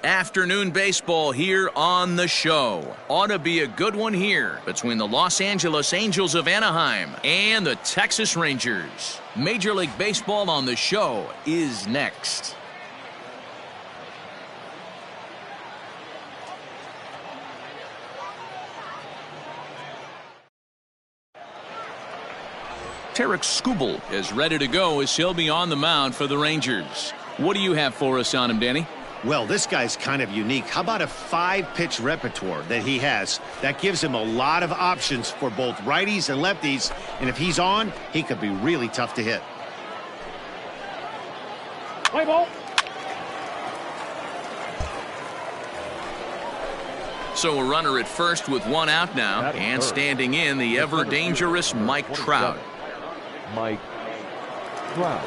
Afternoon baseball here on the show. Ought to be a good one here between the Los Angeles Angels of Anaheim and the Texas Rangers. Major League Baseball on the show is next. Tarek Skubal is ready to go as he'll be on the mound for the Rangers. What do you have for us on him, Danny? Well, this guy's kind of unique. How about a 5-pitch repertoire that he has? That gives him a lot of options for both righties and lefties. And if he's on, he could be really tough to hit. Play ball. So a runner at first with one out now. And standing in, the ever-dangerous Mike Trout. Mike Trout.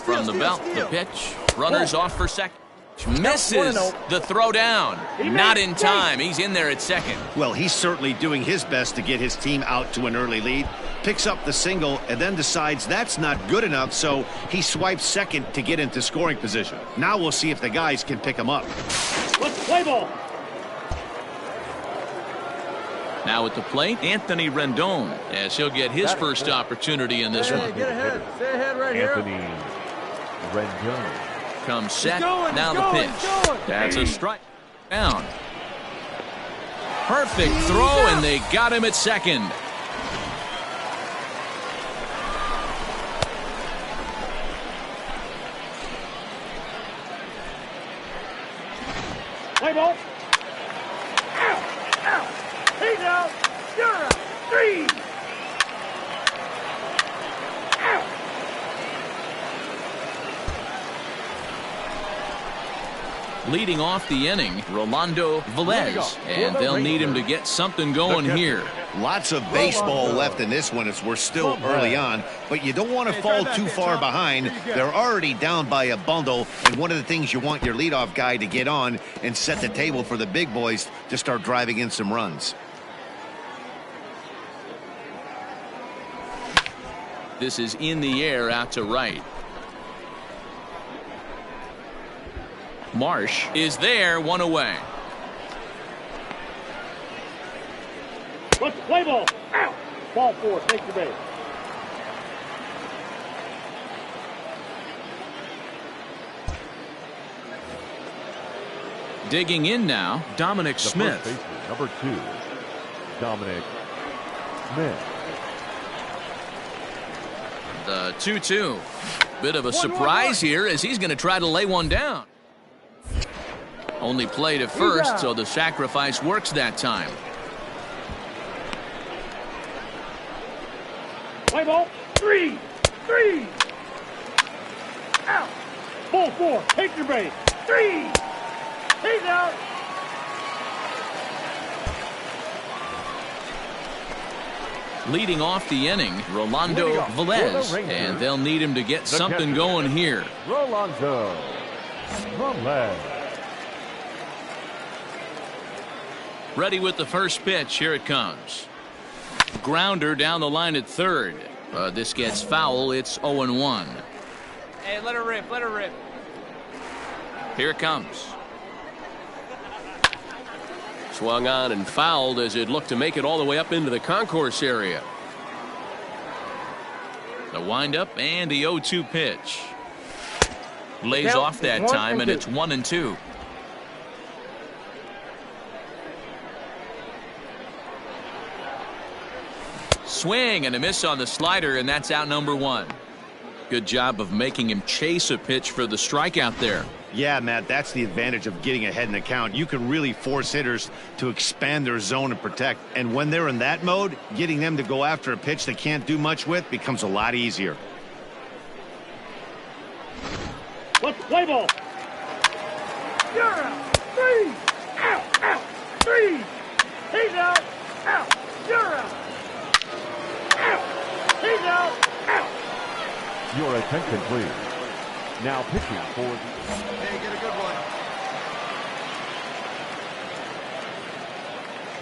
From the belt, the pitch. Runners off for second. Misses the throw down. Not in time. He's in there at second. Well, he's certainly doing his best to get his team out to an early lead. Picks up the single and then decides that's not good enough, so he swipes second to get into scoring position. Now we'll see if the guys can pick him up. Let's play ball. Now at the plate, Anthony Rendon, as he'll get his first opportunity in this one. Get ahead. Stay ahead right here. Anthony Rendon. Comes set. Now the pitch. That's a strike. Down. Perfect throw, and they got him at second. Play ball. Out. Out. He's out. You're out. 3. Out. Leading off the inning, Rolando Velez, and they'll need him to get something going here. Lots of baseball left in this one as we're still early on, but you don't want to fall too far behind. They're already down by a bundle, and one of the things you want your leadoff guy to get on and set the table for the big boys to start driving in some runs. This is in the air out to right. Marsh is there, one away. Let's play ball. Out. Ball 4. Take the base. Digging in now, Dominic Smith. Number 2, Dominic Smith. The 2-2. Bit of a surprise here as he's going to try to lay one down. Only played at first, so the sacrifice works that time. Play ball. 3. Out. Ball 4. Take your base. 3. He's out. Leading off the inning, Rolando Velez, and they'll need him to get something going here. Rolando Velez. Ready with the first pitch. Here it comes. Grounder down the line at third. This gets foul. It's 0-1. Hey, let her rip. Let her rip. Here it comes. Swung on and fouled as it looked to make it all the way up into the concourse area. The windup and the 0-2 pitch. Lays off that time, and it's 1-2. Swing and a miss on the slider, and that's out number 1. Good job of making him chase a pitch for the strikeout there. Yeah, Matt, that's the advantage of getting ahead in the count. You can really force hitters to expand their zone and protect. And when they're in that mode, getting them to go after a pitch they can't do much with becomes a lot easier. Let's play ball. You're out. 3. Out. 3. He's out. Out. You're out. He's out. Your attention, please. Now pitching for the... Hey, get a good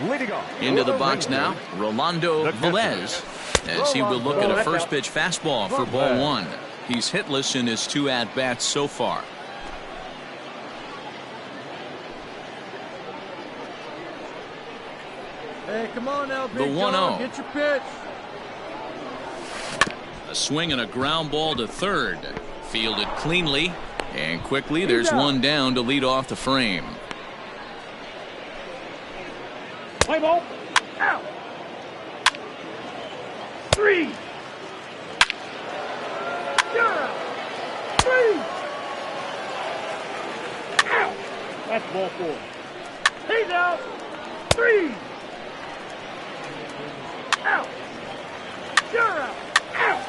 one. Leading off. Into the box now, Rolando Velez. as he will look at a first pitch fastball for ball one. He's hitless in his 2 at-bats so far. Hey, come on now, The 1-0. Get your pitch. A swing and a ground ball to third. Fielded cleanly. And quickly there's one down to lead off the frame. Play ball. Out. 3. You're out. 3. Out. That's ball 4. He's out. 3. Out. You're out. Out.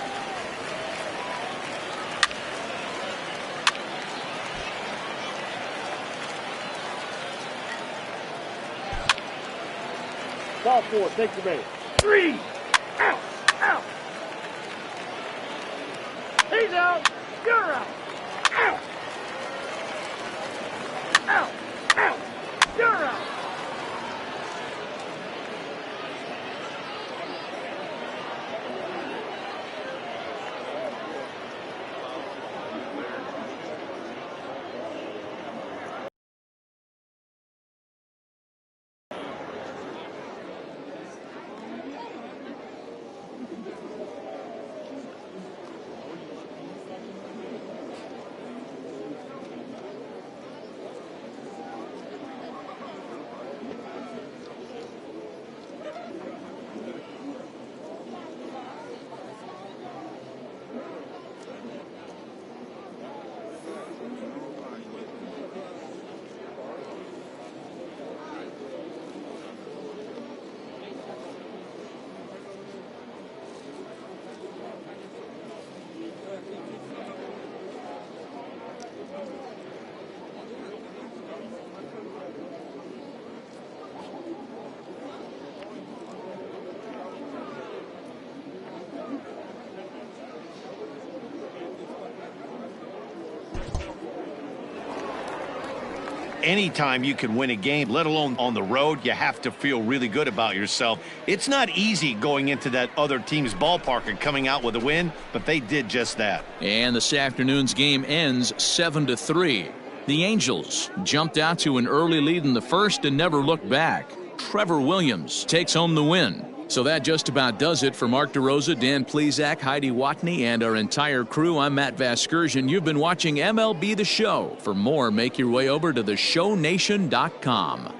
Ball 4. Take the base. 3. Out. Out. He's out. You're out. Out. Out. Out. You're out. Anytime you can win a game, let alone on the road, you have to feel really good about yourself. It's not easy going into that other team's ballpark and coming out with a win, but they did just that. And this afternoon's game ends 7-3. The Angels jumped out to an early lead in the first and never looked back. Trevor Williams takes home the win. So that just about does it for Mark DeRosa, Dan Plesac, Heidi Watney, and our entire crew. I'm Matt Vasgersian. You've been watching MLB The Show. For more, make your way over to theshownation.com.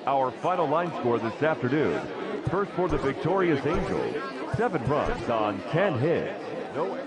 Our final line score this afternoon. First for the victorious Angels, 7 runs on 10 hits. No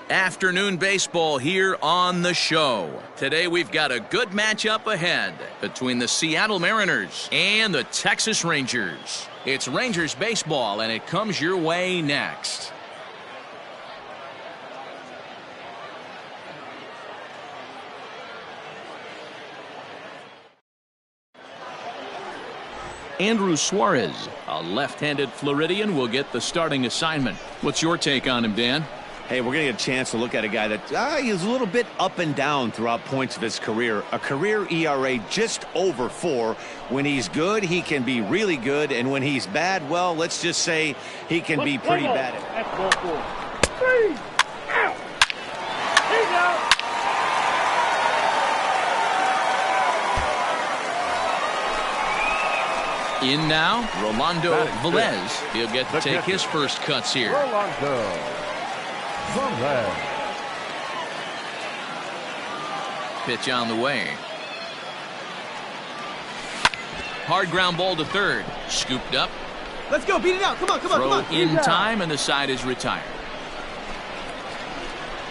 Afternoon baseball here on the show. Today we've got a good matchup ahead between the Seattle Mariners and the Texas Rangers. It's Rangers baseball, and it comes your way next. Andrew Suarez, a left-handed Floridian, will get the starting assignment. What's your take on him, Dan? Hey, we're going to get a chance to look at a guy that he's a little bit up and down throughout points of his career. A career ERA just over 4. When he's good, he can be really good. And when he's bad, well, let's just say he can be pretty bad. That's ball 4. 3. Out. He's out. In now, Rolando Velez. He'll get to take his first cuts here. Rolando Velez. Pitch on the way. Hard ground ball to third. Scooped up. Let's go. Beat it out. Come on. Throw in time, and the side is retired.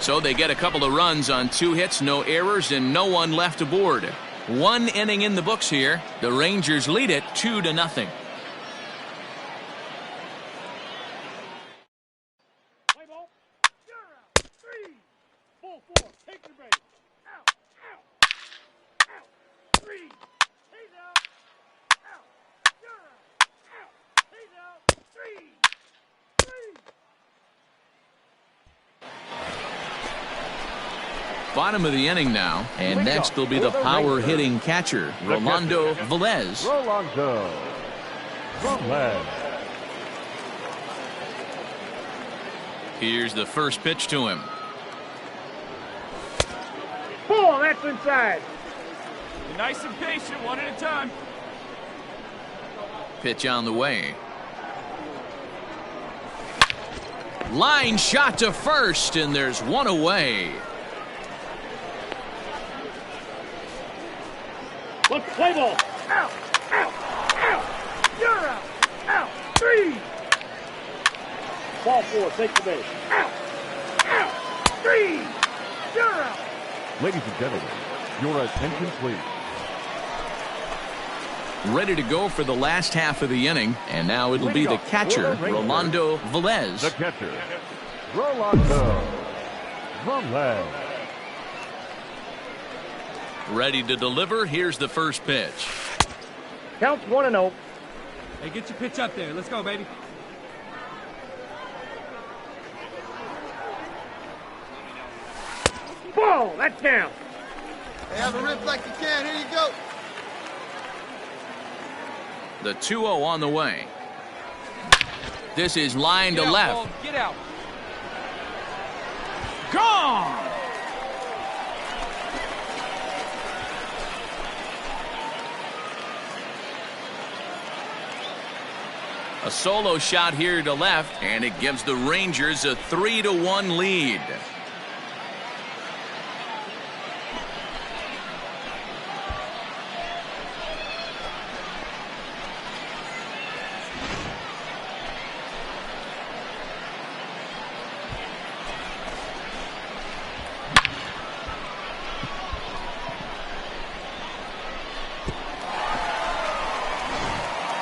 So they get a couple of runs on 2 hits, no errors, and no one left aboard. 1 inning in the books here. The Rangers lead it 2-0. Play ball. You're out. 3. Ball 4. Take your base. Out. Out. Out. 3. He's out. Out. You're out. Out. He's out. 3. 3. Bottom of the inning now, and next will be the power-hitting catcher, Rolando Velez. Rolando Velez. Here's the first pitch to him. Ball. That's inside. Be nice and patient, one at a time. Pitch on the way. Line shot to first, and there's one away. Let's play ball. Out. Out. Out. You're out. Out. 3. Ball 4. Take the base. Out. Out. 3. You're out. Ladies and gentlemen, your attention please. Ready to go for the last half of the inning, and now it'll be the catcher, Rolando Velez. The catcher, Rolando Velez. Ready to deliver. Here's the first pitch. Counts 1-0. Hey, get your pitch up there. Let's go, baby. Ball. That's down. Hey, have a rip like you can. Here you go. The 2-0 on the way. This is line to left. Ball. Get out. Gone! A solo shot here to left, and it gives the Rangers a 3-1 lead.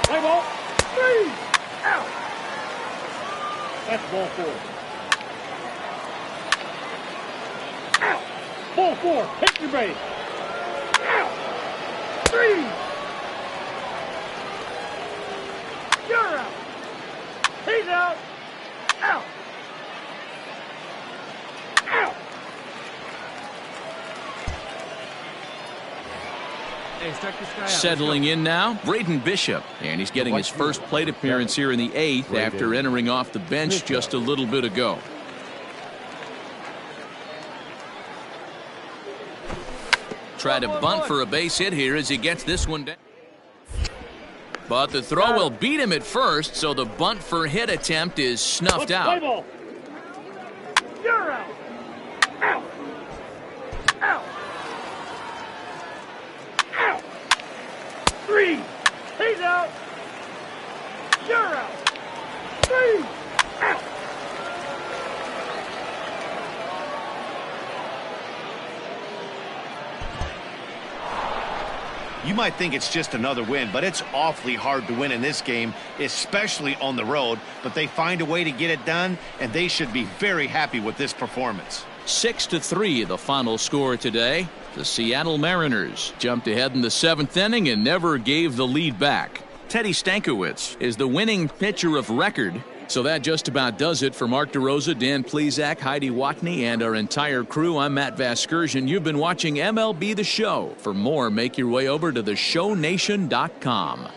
Play ball. 3. Out. That's ball 4. Out. Ball 4. Take your base. Out. 3. You're out. He's out. Out. Out. Hey, start this guy out. Settling in now, Braden Bishop, and he's getting his first plate appearance here in the 8th after entering off the bench just a little bit ago. Try to bunt for a base hit here as he gets this one down. But the throw will beat him at first, so the bunt for hit attempt is snuffed Play out. ball. You're out. Out. Out. Out. 3. He's out. You're out. 3. Out. You might think it's just another win, but it's awfully hard to win in this game, especially on the road. But they find a way to get it done, and they should be very happy with this performance. 6-3, the final score today. The Seattle Mariners jumped ahead in the 7th inning and never gave the lead back. Teddy Stankiewicz is the winning pitcher of record. So that just about does it for Mark DeRosa, Dan Plesac, Heidi Watney, and our entire crew. I'm Matt Vasgersian. You've been watching MLB The Show. For more, make your way over to theshownation.com.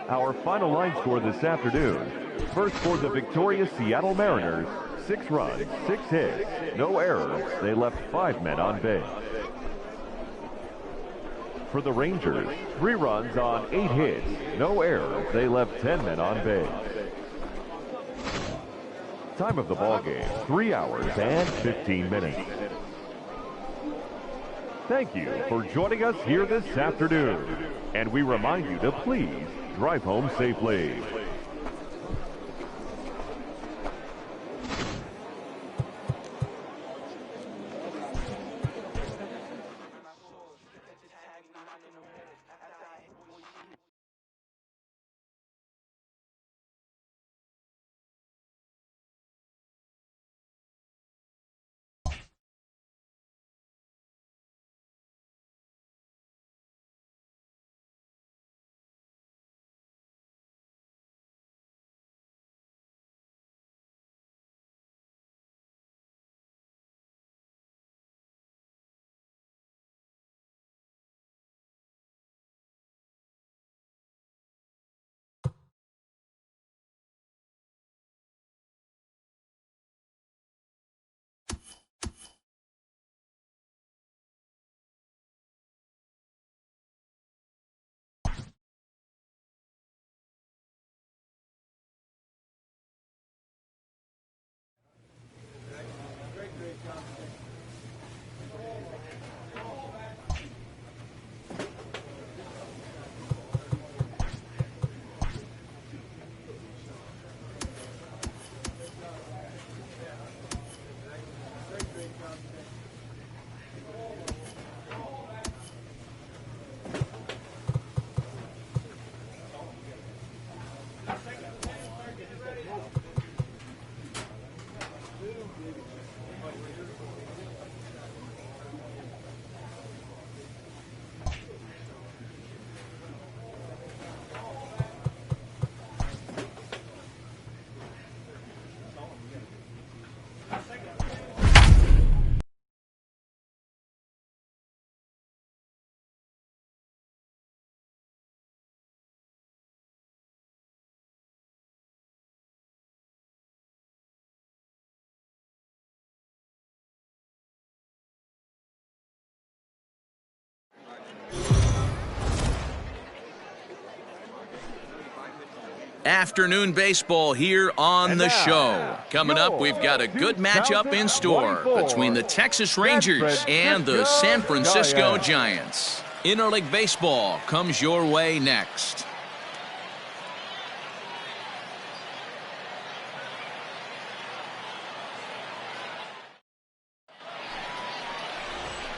Our final line score this afternoon. First for the victorious Seattle Mariners, 6 runs, 6 hits, no errors. They left 5 men on base. For the Rangers, 3 runs on 8 hits, no errors. They left 10 men on base. Time of the ball game, 3 hours and 15 minutes. Thank you for joining us here this afternoon. And we remind you to please drive home safely. Afternoon baseball here on the show. Coming up, we've got a good matchup in store between the Texas Rangers and the San Francisco Giants. Interleague baseball comes your way next.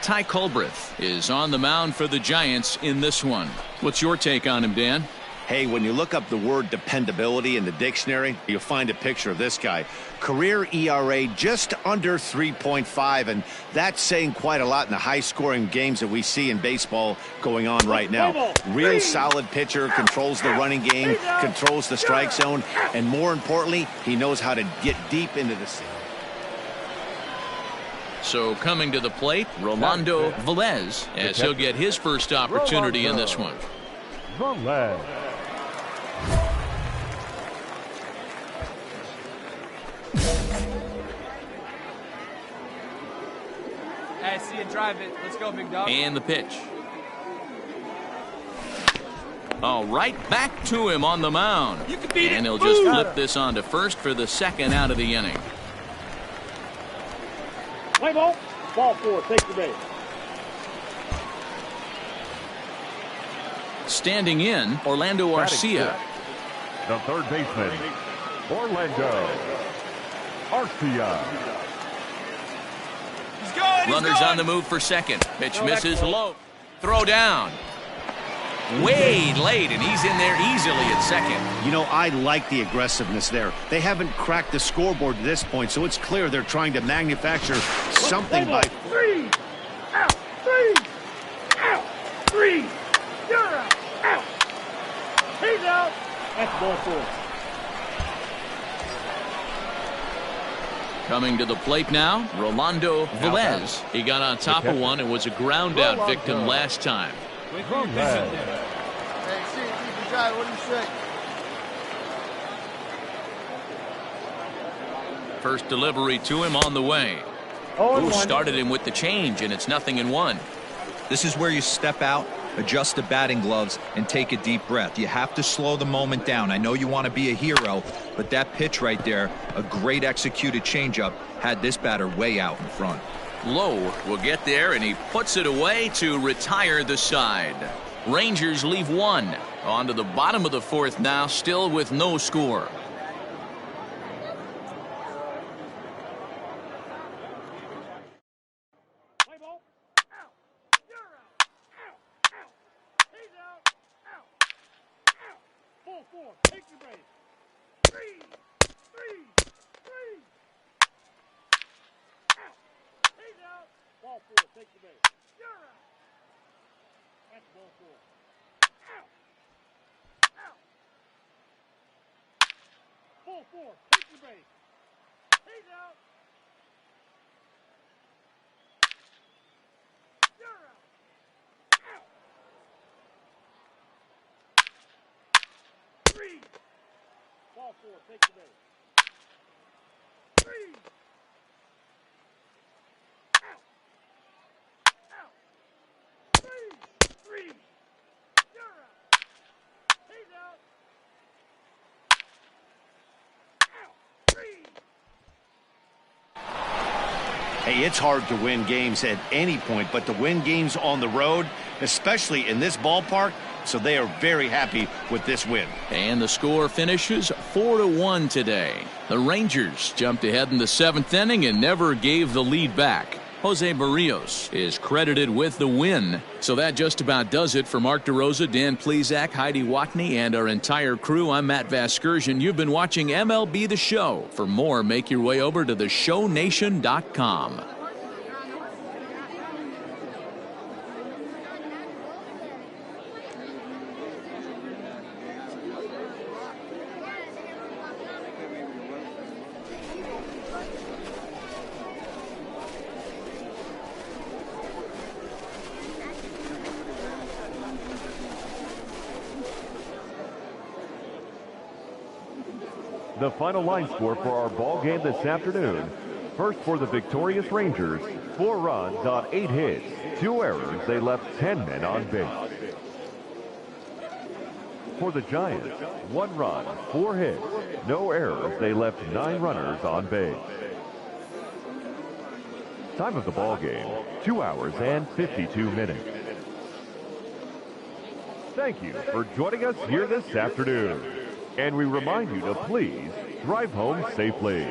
Ty Culbreth is on the mound for the Giants in this one. What's your take on him, Dan? Hey, when you look up the word dependability in the dictionary, you'll find a picture of this guy. Career ERA just under 3.5, and that's saying quite a lot in the high-scoring games that we see in baseball going on right now. Real solid pitcher, controls the running game, controls the strike zone, and more importantly, he knows how to get deep into the season. So coming to the plate, Rolando Velez, as he'll get his first opportunity in this one. Velez. Hey, see you drive it. Let's go, big dog. And the pitch. All right, back to him on the mound. You can beat and it. he'll just flip this on to first for the second out of the inning. Play ball. Ball 4. Take the base. Standing in, Orlando Arcia. The third baseman, Rolando Velez. He's going. Runners on the move for second. Pitch misses low. Throw down. Way late, and he's in there easily at second. You know, I like the aggressiveness there. They haven't cracked the scoreboard to this point, so it's clear they're trying to manufacture something by... 3 out, 3 out, 3. You're out, out. He's out. That's ball 4. Coming to the plate now, Rolando Velez. He got on top of one and was a ground out victim last time. Quick visit there. Hey, see, you got it. What do you say? First delivery to him on the way. Who started him with the change, and it's 0-1. This is where you step out, adjust the batting gloves, and take a deep breath. You have to slow the moment down. I know you want to be a hero, but that pitch right there, a great executed changeup, had this batter way out in front. Low will get there, and he puts it away to retire the side. Rangers leave one. On to the bottom of the fourth now, still with no score. Play ball. Out. You're out. Out. Out. He's out. Out. Out. Ball 4. Take your base. 3. 3. 3. Out. He's out. Ball 4. Take your base. You're out. That's ball 4. Out. Out. Ball 4. Take your base. He's out. You're out. Out. 3. Ball 4. Take your base. 3. Out. Out. 3. 3. You're out. He's out. Out. 3. Hey, it's hard to win games at any point, but to win games on the road, especially in this ballpark, so they are very happy with this win. And the score finishes 4-1 today. The Rangers jumped ahead in the 7th inning and never gave the lead back. Jose Barrios is credited with the win. So that just about does it for Mark DeRosa, Dan Plesac, Heidi Watney, and our entire crew. I'm Matt Vasgersian. You've been watching MLB The Show. For more, make your way over to theshownation.com. The final line score for our ball game this afternoon. First for the victorious Rangers, 4 runs on 8 hits, 2 errors. They left 10 men on base. For the Giants, 1 run, 4 hits, no errors. They left 9 runners on base. Time of the ball game, 2 hours and 52 minutes. Thank you for joining us here this afternoon. And we remind you to please drive home safely.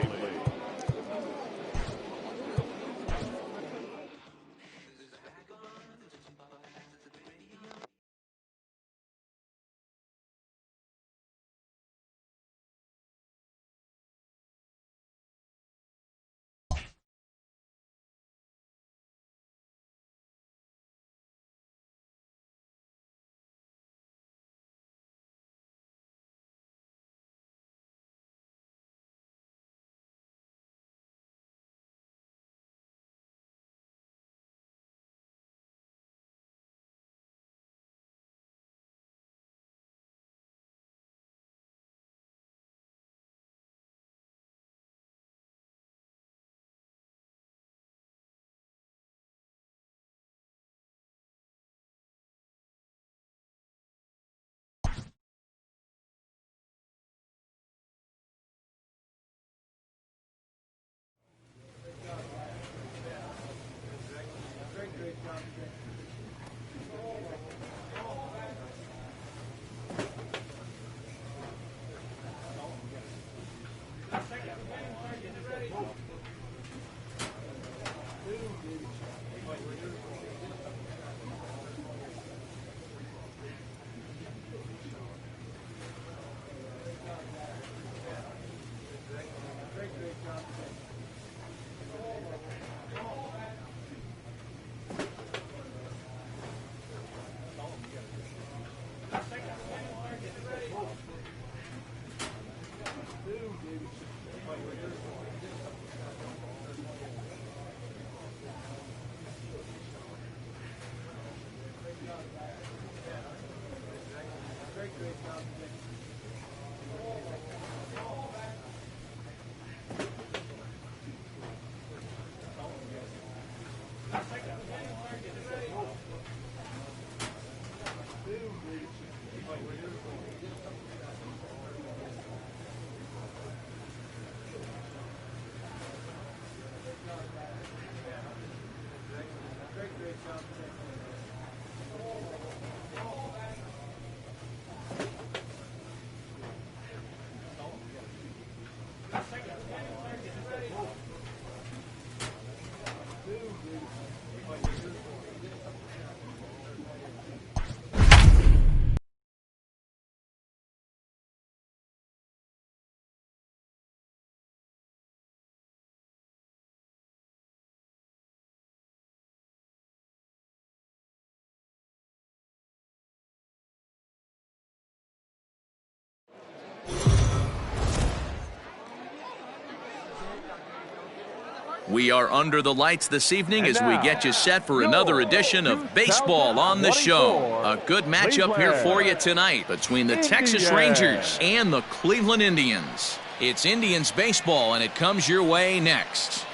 We are under the lights this evening as we get you set for another edition of Baseball on the Show. A good matchup here for you tonight between the Texas Rangers and the Cleveland Indians. It's Indians baseball, and it comes your way next.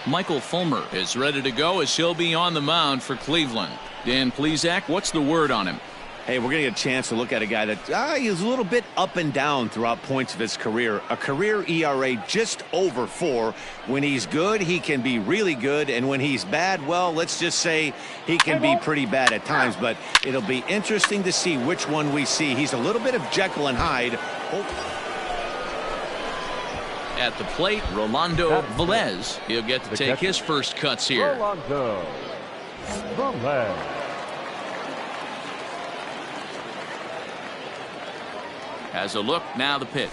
Michael Fulmer is ready to go as he'll be on the mound for Cleveland. Dan Plesac, what's the word on him? Hey, we're going to get a chance to look at a guy that he's a little bit up and down throughout points of his career. A career ERA just over 4. When he's good, he can be really good. And when he's bad, well, let's just say he can be pretty bad at times. But it'll be interesting to see which one we see. He's a little bit of Jekyll and Hyde. At the plate, Rolando Velez. He'll get to take his first cuts here. Rolando Velez. Has a look, now the pitch.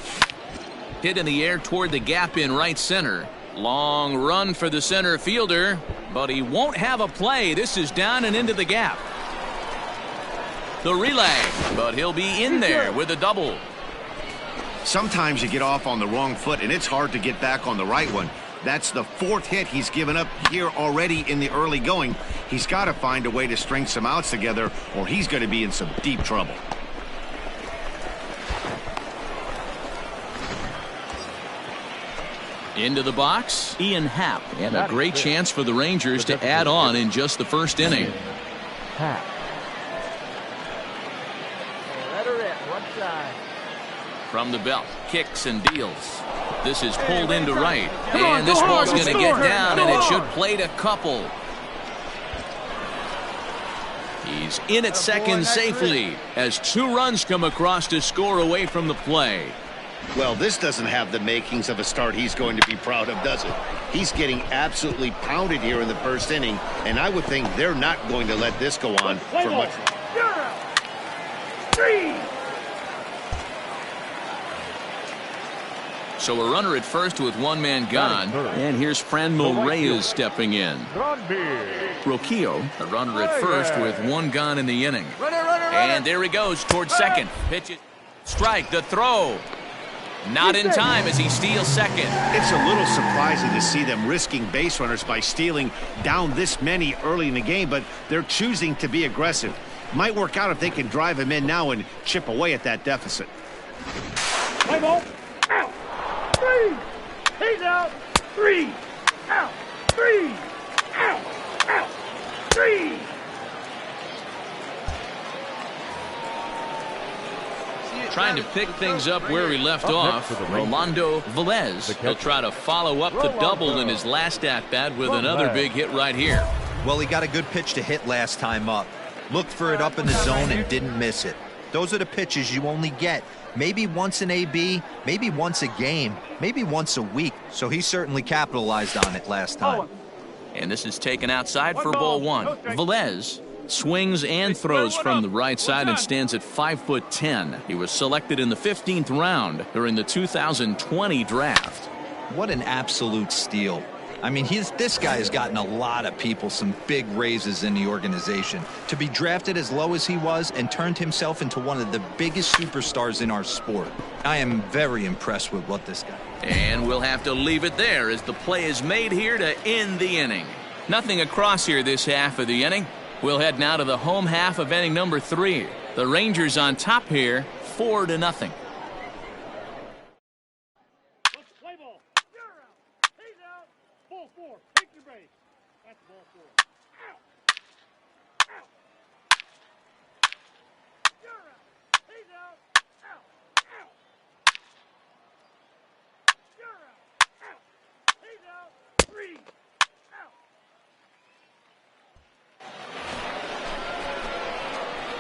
Hit in the air toward the gap in right center. Long run for the center fielder, but he won't have a play. This is down and into the gap. The relay, but he'll be in there with a double. Sometimes you get off on the wrong foot, and it's hard to get back on the right one. That's the 4th hit he's given up here already in the early going. He's got to find a way to string some outs together, or he's going to be in some deep trouble. Into the box, Ian Happ, and a great chance for the Rangers to add on in just the first inning. Happ. From the belt, kicks and deals. This is pulled into right, and this ball's going to get down, and it should plate a couple. He's in at second safely as 2 runs come across to score away from the play. Well, this doesn't have the makings of a start he's going to be proud of, does it? He's getting absolutely pounded here in the first inning, and I would think they're not going to let this go on for much. So a runner at first with 1 man gone, and here's Franmil Reyes stepping in. Roquillo, a runner at first with 1 gone in the inning. And there he goes towards second. Pitch it. Strike, the throw. Not in time as he steals second. It's a little surprising to see them risking base runners by stealing down this many early in the game, but they're choosing to be aggressive. Might work out if they can drive him in now and chip away at that deficit. Play ball. Out. 3. He's out. 3. Out. 3. Out. Out. 3. Trying to pick things up where he left off. Rolando Velez. He'll try to follow up the double in his last at-bat with another big hit right here. Well, he got a good pitch to hit last time up. Looked for it up in the zone and didn't miss it. Those are the pitches you only get maybe once an AB, maybe once a game, maybe once a week. So he certainly capitalized on it last time. And this is taken outside for ball 1. Velez swings and throws from the right side and stands at 5'10". He was selected in the 15th round during the 2020 draft. What an absolute steal. I mean, this guy has gotten a lot of people some big raises in the organization. To be drafted as low as he was and turned himself into one of the biggest superstars in our sport. I am very impressed with what this guy. And we'll have to leave it there as the play is made here to end the inning. Nothing across here this half of the inning. We'll head now to the home half of inning number 3. The Rangers on top here, 4-0. Play ball. You're out. He's out. Ball 4. Take your base. That's ball 4. Out. Out. You're out. He's out. Out. Out. You're out. Out. He's out. 3. Out.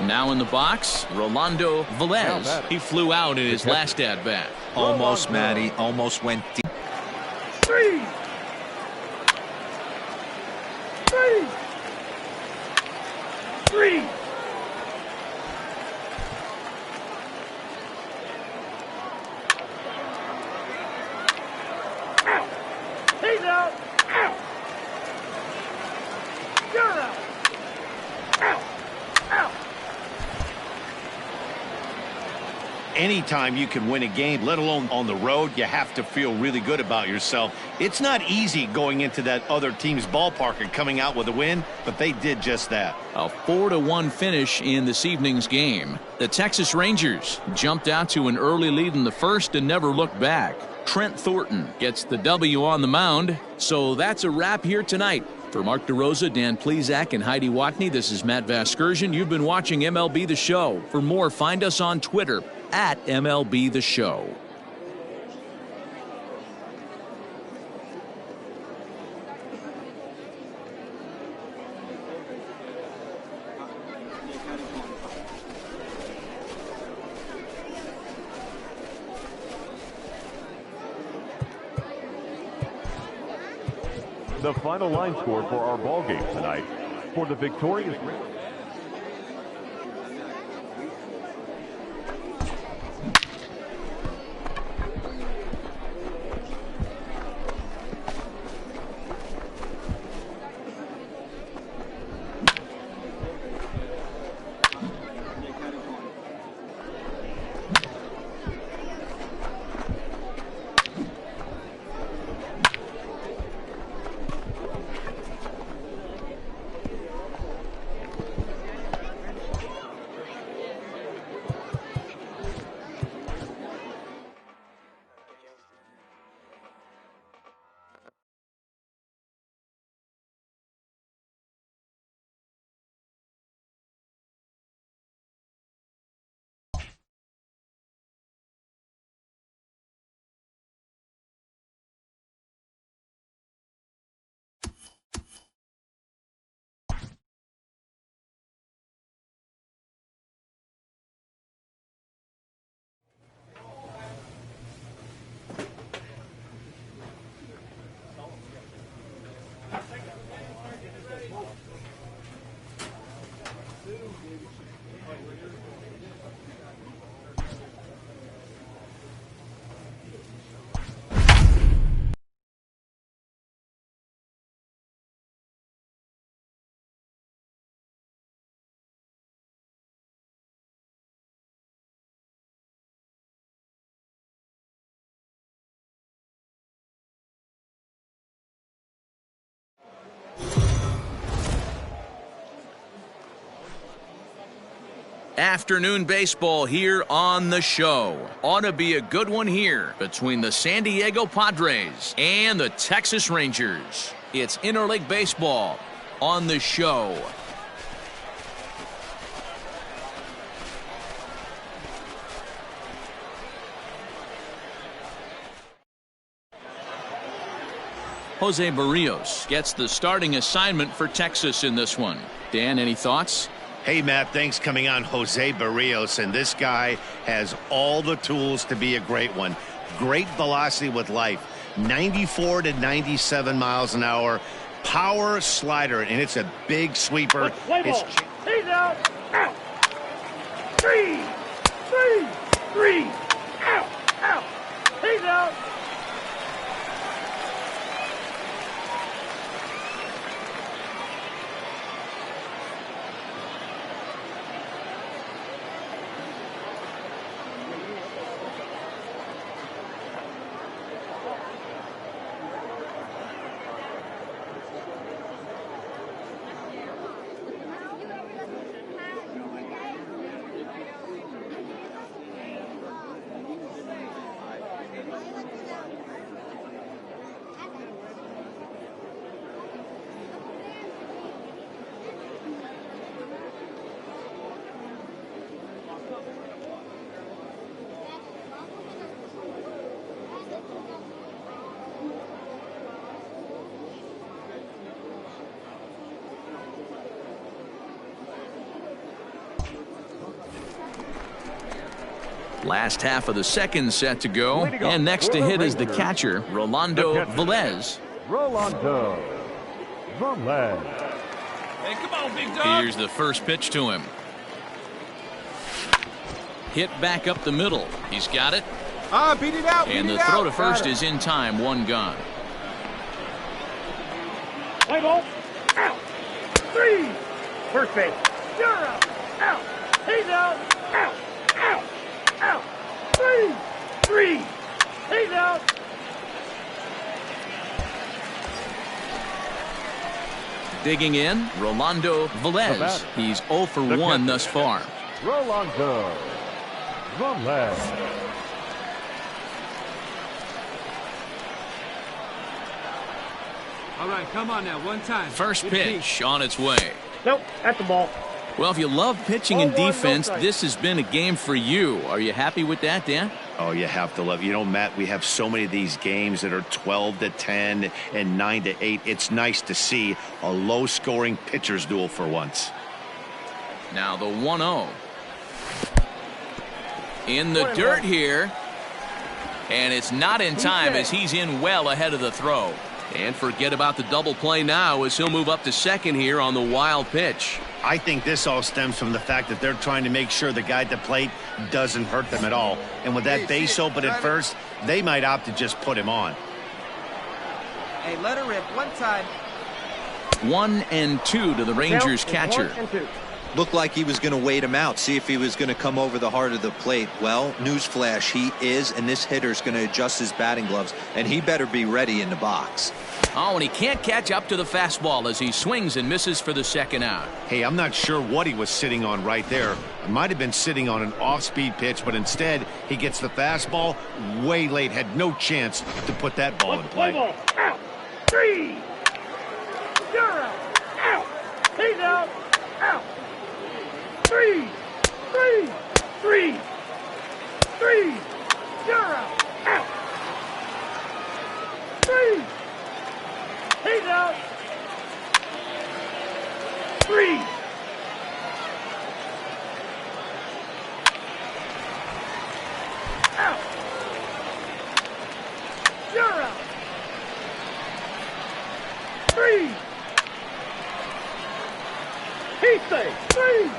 Now in the box, Rolando Velez. He flew out in his last at-bat. Almost, Matty. Almost went deep. 3. 3. 3. Out. He's out. Out. You're anytime you can win a game, let alone on the road, you have to feel really good about yourself. It's not easy going into that other team's ballpark and coming out with a win, but they did just that. A 4-1 finish in this evening's game. The Texas Rangers jumped out to an early lead in the first and never looked back. Trent Thornton gets the W on the mound. So that's a wrap here tonight. For Mark DeRosa, Dan Plesac, and Heidi Watney, this is Matt Vasgersian. You've been watching MLB The Show. For more, find us on Twitter at MLB The Show. The final line score for our ball game tonight for the victorious Afternoon baseball here on the show. Ought to be a good one here between the San Diego Padres and the Texas Rangers. It's interleague baseball on the show. Jose Barrios gets the starting assignment for Texas in this one. Dan, any thoughts? Hey, Matt, thanks coming on. Jose Barrios, and this guy has all the tools to be a great one. Great velocity with life, 94 to 97 miles an hour, power slider, and it's a big sweeper. He's out. Out. Three. Out. He's out. Last half of the second set to go. And next to hit is the catcher, Rolando Velez. Rolando Velez. Hey, come on, big dog. Here's the first pitch to him. Hit back up the middle. He's got it. Beat it out. And the throw to first is in time. One gone. Play ball. Out. Three. First base. You're out. Out. He's out. Out. 3. He's out. Digging in, Rolando Velez. He's 0 for 1 thus far. Rolando Velez. All right, come on now, one time. First pitch on its way. Nope, that's the ball. Well, if you love pitching and defense, this has been a game for you. Are you happy with that, Dan? Oh, you have to love. You know, Matt, we have so many of these games that are 12-10 and 9-8. It's nice to see a low-scoring pitcher's duel for once. Now the 1-0. In the dirt here. And it's not in time as he's in well ahead of the throw. And forget about the double play now as he'll move up to second here on the wild pitch. I think this all stems from the fact that they're trying to make sure the guy at the plate doesn't hurt them at all. And with that base open at first, they might opt to just put him on. Hey, let her rip one time. 1-2 to the Rangers catcher. Looked like he was going to wait him out, see if he was going to come over the heart of the plate. Well, newsflash, he is, and this hitter's going to adjust his batting gloves, and he better be ready in the box. Oh, and he can't catch up to the fastball as he swings and misses for the second out. Hey, I'm not sure what he was sitting on right there. It might have been sitting on an off-speed pitch, but instead he gets the fastball way late, had no chance to put that ball in play. Play ball. Out. 3. You're out. Out. He's out. Out. 3. 3. You're out. Out. 3. He's out. 3. Out. You're out. 3. He's safe. 3.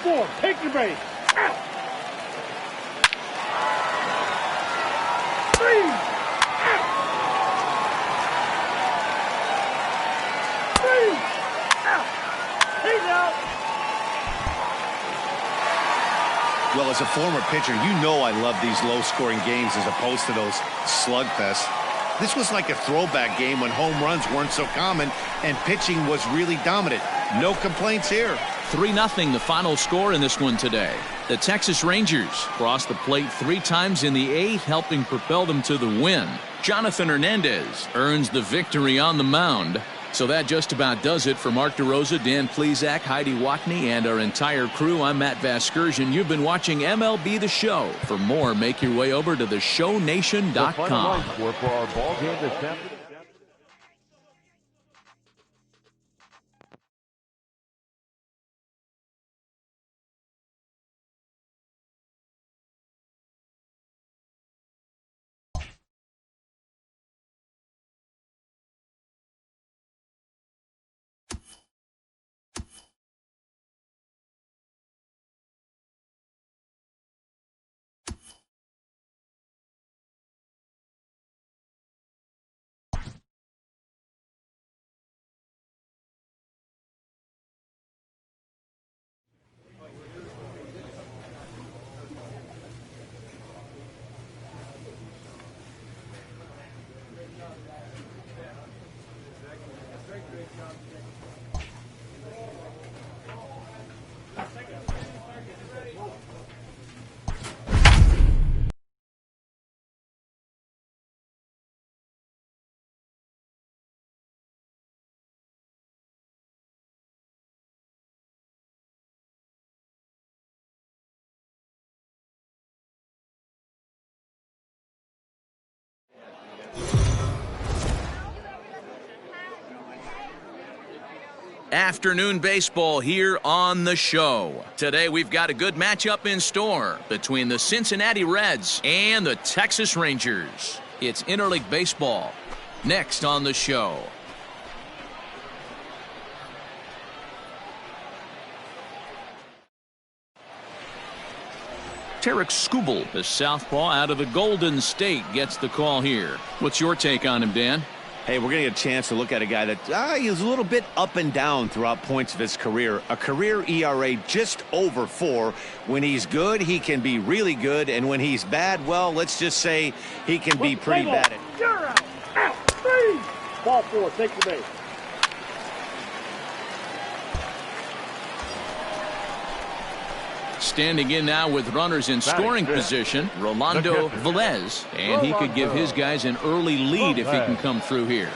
4. Take your base. Out. 3. Out. 3. Out. He's out. Well, as a former pitcher, you know I love these low-scoring games as opposed to those slugfests. This was like a throwback game when home runs weren't so common and pitching was really dominant. No complaints here. 3-0 the final score in this one today. The Texas Rangers crossed the plate 3 times in the 8th, helping propel them to the win. Jonathan Hernandez earns the victory on the mound. So that just about does it for Mark DeRosa, Dan Plesac, Heidi Watney, and our entire crew. I'm Matt Vasgersian. You've been watching MLB The Show. For more, make your way over to theshownation.com. The final line score for our ball game this afternoon. Afternoon baseball here on the show. Today we've got a good matchup in store between the Cincinnati Reds and the Texas Rangers. It's interleague baseball next on the show. Tarek Skubal, the southpaw out of the Golden State, gets the call here. What's your take on him, Dan? Hey, we're going to get a chance to look at a guy that he's a little bit up and down throughout points of his career. A career ERA just over 4. When he's good, he can be really good. And when he's bad, well, let's just say he can be pretty bad. You're out. Out. 3. Ball 4. Take the base. Standing in now with runners in scoring position, Rolando Velez, and he could give his guys an early lead if he can come through here.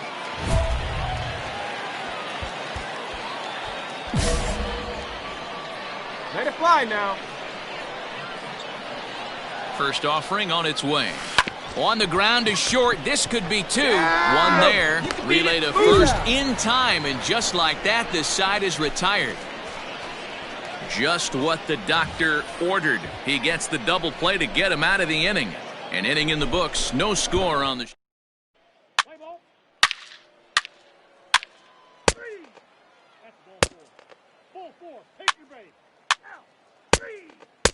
Let it fly now. First offering on its way. On the ground is short. This could be 2. One there. Relay to first in time, and just like that, this side is retired. Just what the doctor ordered. He gets the double play to get him out of the inning. An inning in the books. No score on the... Play ball. 3. That's ball 4. Ball 4. Take your base. Out. 3. 3.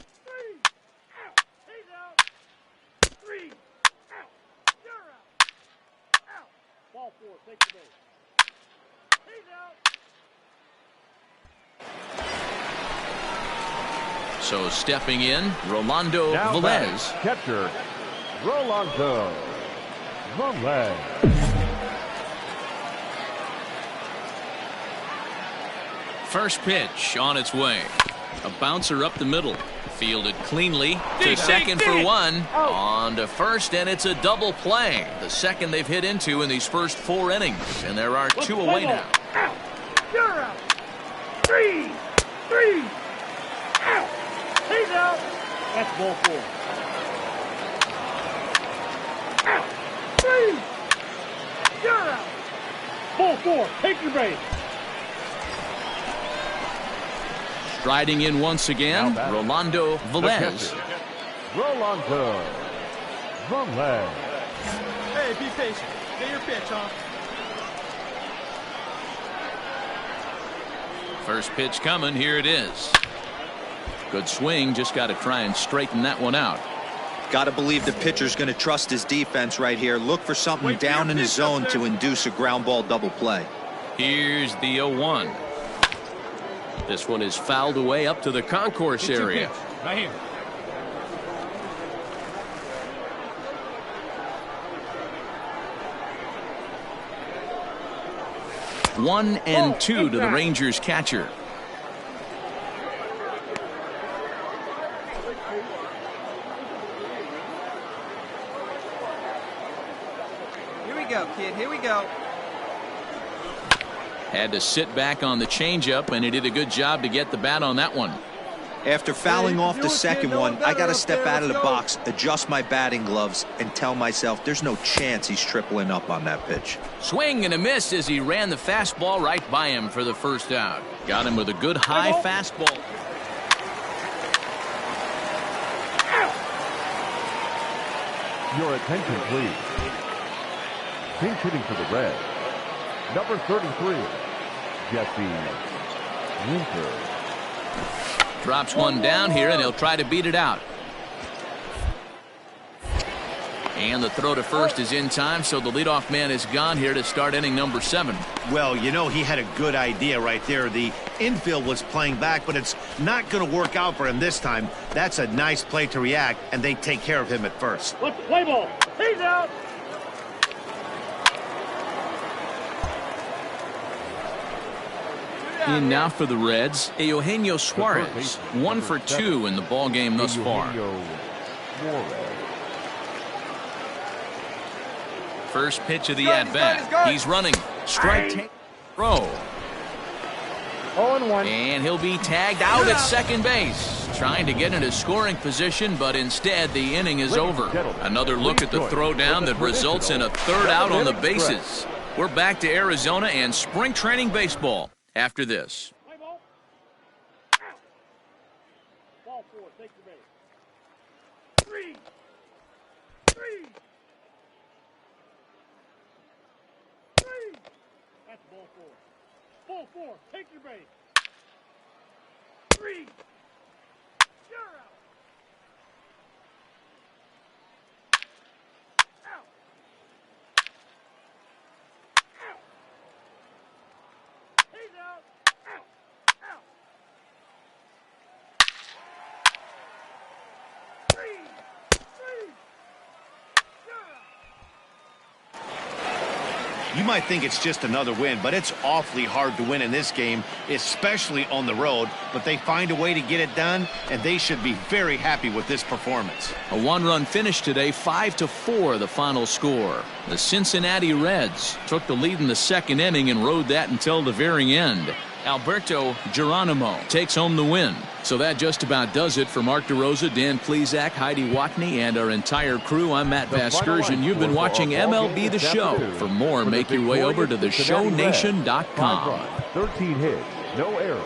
Out. He's out. 3. Out. You're out. Out. Ball 4. Take the base. He's out. So stepping in, Rolando Velez. Catcher, Rolando Velez. First pitch on its way. A bouncer up the middle. Fielded cleanly to second for 1. On to first, and it's a double play. The second they've hit into in these first 4 innings. And there are 2 away now. Out. You're out. 3. 3. Out. He's out. That's ball 4. Out. 3. You're out. Ball 4. Take your base. Striding in once again, Rolando Velez. Rolando Velez. Hey, be patient. Get your pitch, huh? First pitch coming. Here it is. Good swing. Just got to try and straighten that one out. Got to believe the pitcher's going to trust his defense right here. Look for something down in his zone to induce a ground ball double play. Here's the 0-1. This one is fouled away up to the concourse area. Right here. One and 2 to the Rangers catcher. Here we go, kid. Here we go. Had to sit back on the changeup, and he did a good job to get the bat on that one. After fouling off the second one, I got to step out of the box, adjust my batting gloves, and tell myself there's no chance he's tripling up on that pitch. Swing and a miss as he ran the fastball right by him for the first out. Got him with a good high fastball. Your attention, please. Pinch hitting for the Reds. Number 33, Jesse Winter. Drops one down here, and he'll try to beat it out. And the throw to first is in time, so the leadoff man is gone here to start inning number 7. Well, you know, he had a good idea right there. The infield was playing back, but it's not going to work out for him this time. That's a nice play to react, and they take care of him at first. Let's play ball. He's out. In now for the Reds, Eugenio Suarez. 1 for 2 in the ball game thus far. First pitch of the at-bat. He's running. Strike take. Throw. 0-1. And he'll be tagged out at second base. Trying to get into scoring position, but instead the inning is over. Another look at the throwdown that results in a third out on the bases. We're back to Arizona and spring training baseball after this. Play ball. Out. Ball 4. Take the base. 3. 3. 3. That's ball 4. Ball 4. Take your base. 3. You're out. Out. You might think it's just another win, but it's awfully hard to win in this game, especially on the road. But they find a way to get it done, and they should be very happy with this performance. A one-run finish today, 5-4 the final score. The Cincinnati Reds took the lead in the second inning and rode that until the very end. Alberto Geronimo takes home the win. So that just about does it for Mark DeRosa, Dan Plesac, Heidi Watney, and our entire crew. I'm Matt Vasgersian. You've been watching MLB The Show. For more, make your way over to theshownation.com. 13 hits, no errors.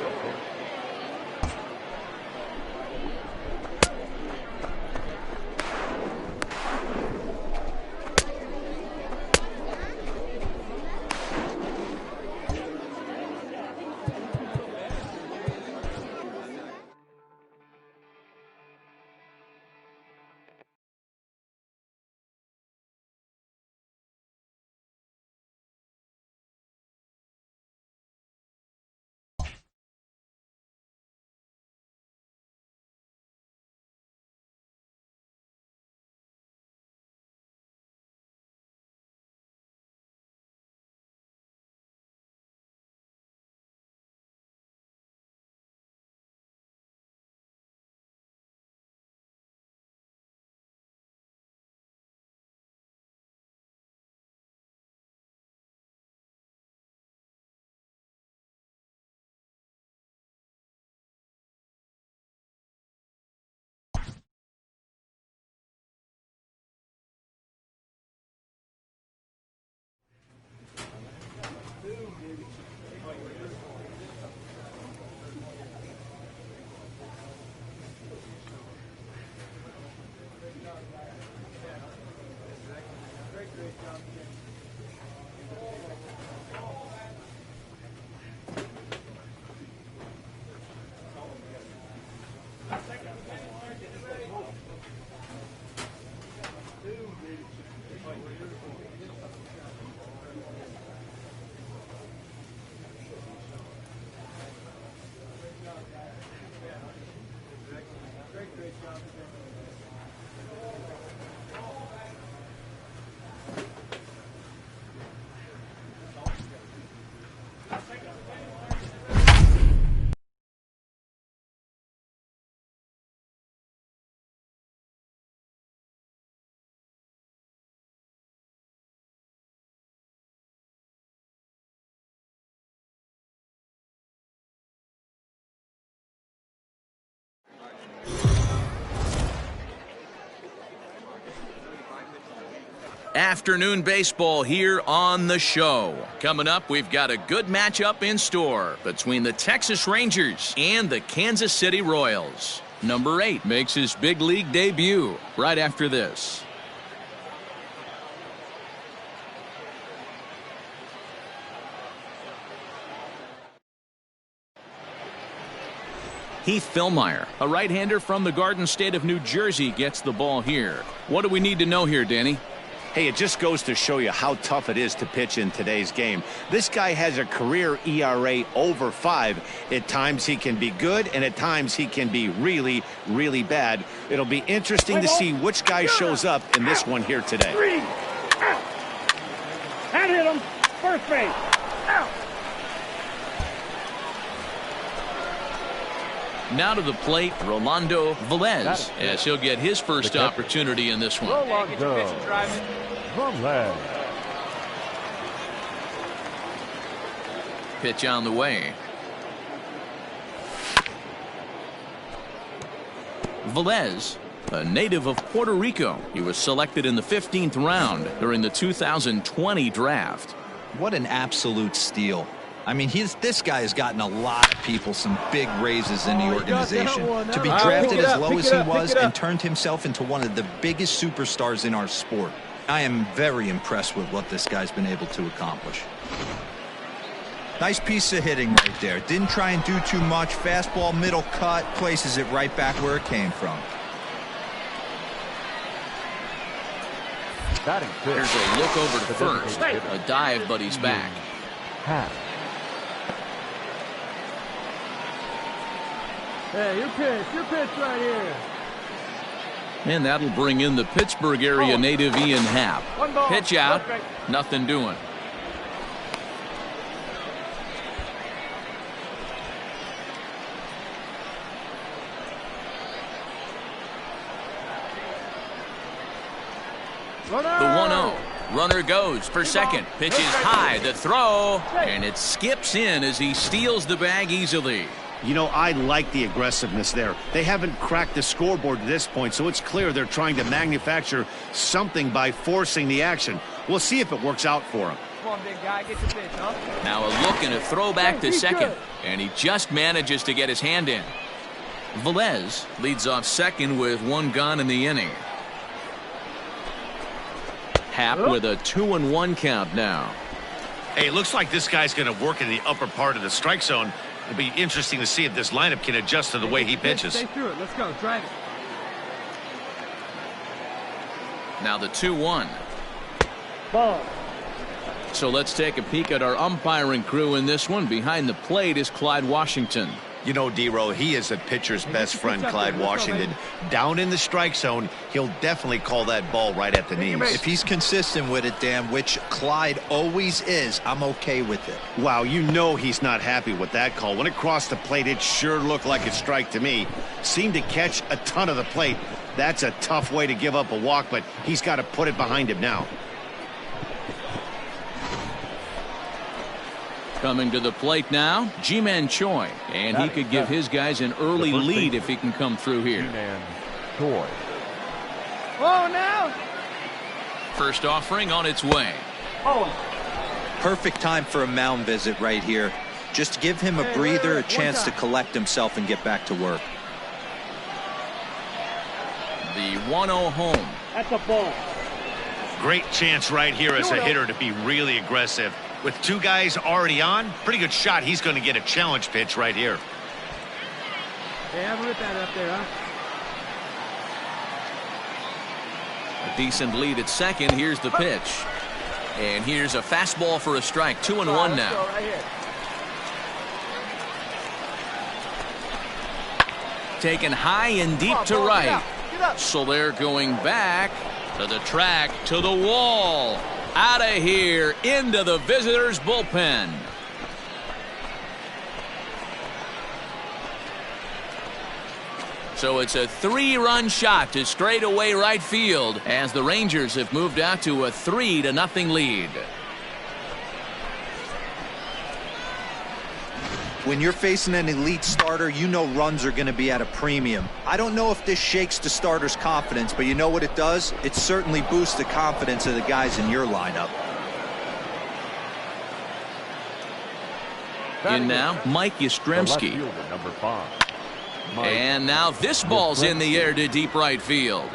Afternoon baseball here on the show. Coming up, we've got a good matchup in store between the Texas Rangers and the Kansas City Royals. Number 8 makes his big league debut right after this. Heath Fillmyer, a right-hander from the Garden State of New Jersey, gets the ball here. What do we need to know here, Danny? Hey, it just goes to show you how tough it is to pitch in today's game. This guy has a career ERA over 5. At times he can be good, and at times he can be really, really bad. It'll be interesting to see which guy shows up in this one here today. 3 out. That hit him. First base. Out. Now to the plate, Rolando Velez, as he'll get his first opportunity in this one. Rolando Velez. Pitch on the way. Velez, a native of Puerto Rico. He was selected in the 15th round during the 2020 draft. What an absolute steal. I mean, this guy has gotten a lot of people some big raises in the organization. To be drafted as low as he was and turned himself into one of the biggest superstars in our sport. I am very impressed with what this guy's been able to accomplish. Nice piece of hitting right there. Didn't try and do too much. Fastball, middle cut, places it right back where it came from. Here's a look over to first. A dive, but he's back. Hey, your pitch right here. And that'll bring in the Pittsburgh area native Ian Happ. Pitch out, nothing doing. 1-0. Runner goes for second. Pitch is high. The throw. And it skips in as he steals the bag easily. You know, I like the aggressiveness there. They haven't cracked the scoreboard to this point, so it's clear they're trying to manufacture something by forcing the action. We'll see if it works out for them. Come on, big guy. Get your pitch, huh? Now a look and a throw back to second. And he just manages to get his hand in. Velez leads off second with 1 gone in the inning. Happ with a 2-1 count now. Hey, it looks like this guy's going to work in the upper part of the strike zone. It'll be interesting to see if this lineup can adjust to the way he pitches. Stay through it. Let's go. Drive it. Now the 2-1. Ball. So let's take a peek at our umpiring crew in this one. Behind the plate is Clyde Washington. You know, D-Row, he is a pitcher's best friend, Clyde Washington. Down in the strike zone, he'll definitely call that ball right at the knees. If he's consistent with it, Dan, which Clyde always is, I'm okay with it. Wow, you know he's not happy with that call. When it crossed the plate, it sure looked like a strike to me. Seemed to catch a ton of the plate. That's a tough way to give up a walk, but he's got to put it behind him now. Coming to the plate now, Ji-Man Choi. And he could give his guys an early lead if he can come through here. Ji-Man Choi. Oh, now. First offering on its way. Perfect time for a mound visit right here. Just give him a breather, a chance to collect himself and get back to work. The 1-0 home. That's a ball. Great chance right here as a hitter to be really aggressive. With 2 guys already on, pretty good shot. He's going to get a challenge pitch right here. Hey, have a rip that up there, huh? A decent lead at second. Here's the pitch. And here's a fastball for a strike. 2-1 now. Right here. Taken high and deep to right. So they're going back to the track, to the wall. Out of here, into the visitors' bullpen. So it's a 3-run shot to straightaway right field as the Rangers have moved out to a 3-0 lead. When you're facing an elite starter, you know runs are going to be at a premium. I don't know if this shakes the starter's confidence, but you know what it does? It certainly boosts the confidence of the guys in your lineup. In now, Mike Yastrzemski. Number 5. And now this ball's in the air to deep right field.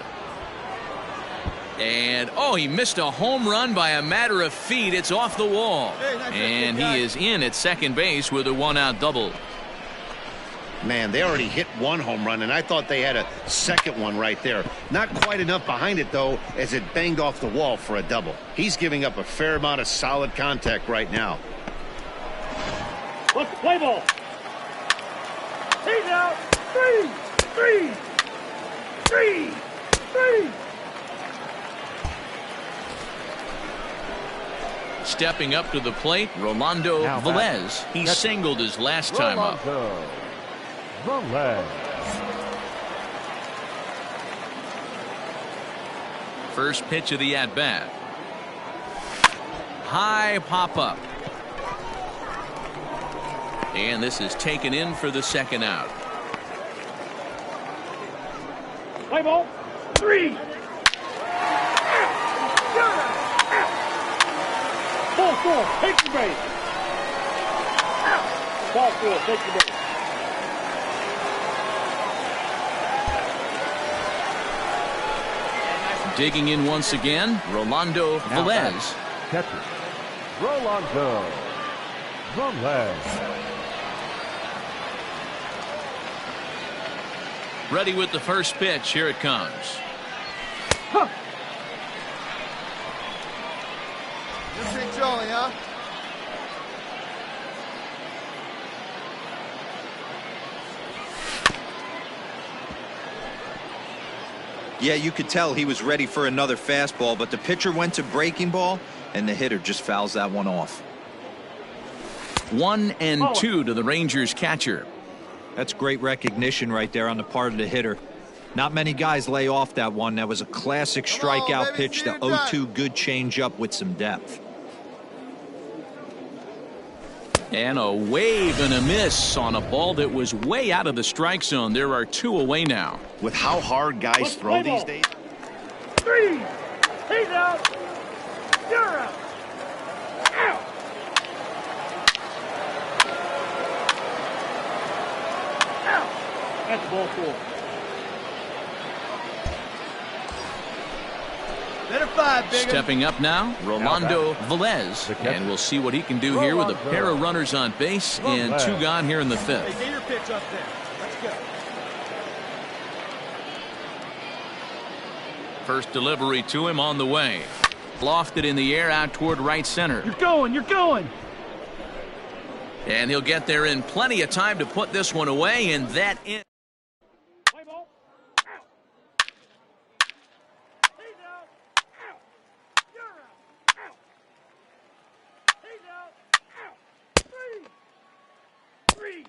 And, oh, he missed a home run by a matter of feet. It's off the wall. And he is in at second base with a 1-out double. Man, they already hit 1 home run, and I thought they had a second one right there. Not quite enough behind it, though, as it banged off the wall for a double. He's giving up a fair amount of solid contact right now. What's the play ball? He's out. 3. Stepping up to the plate, Rolando Velez. He singled his last time up. Velez. First pitch of the at-bat. High pop-up. And this is taken in for the second out. Play ball. 3. Ball 4. Take the base. Ball 4. Take the base. Digging in once again, Rolando Velez. Catcher, Rolando Velez. Ready with the first pitch. Here it comes. Huh. This Big Joey, huh? Yeah, you could tell he was ready for another fastball, but the pitcher went to breaking ball, and the hitter just fouls that one off. 1-2 to the Rangers catcher. That's great recognition right there on the part of the hitter. Not many guys lay off that one. That was a classic strikeout pitch. The 0-2 good changeup with some depth. And a wave and a miss on a ball that was way out of the strike zone. There are 2 away now. With how hard guys throw these days. 3. He's out. You're out. Out. Out. That's ball 4. Better 5, big. Stepping up now, Rolando Velez. And we'll see what he can do here with a pair of runners on base and 2 gone here in the 5th. Hey, get your pitch up there. Let's go. First delivery to him on the way. Lofted in the air out toward right center. You're going, you're going. And he'll get there in plenty of time to put this one away, and that in. Play ball. Out. He's out. Out. You're out. Out. He's out. Out. 3. 3.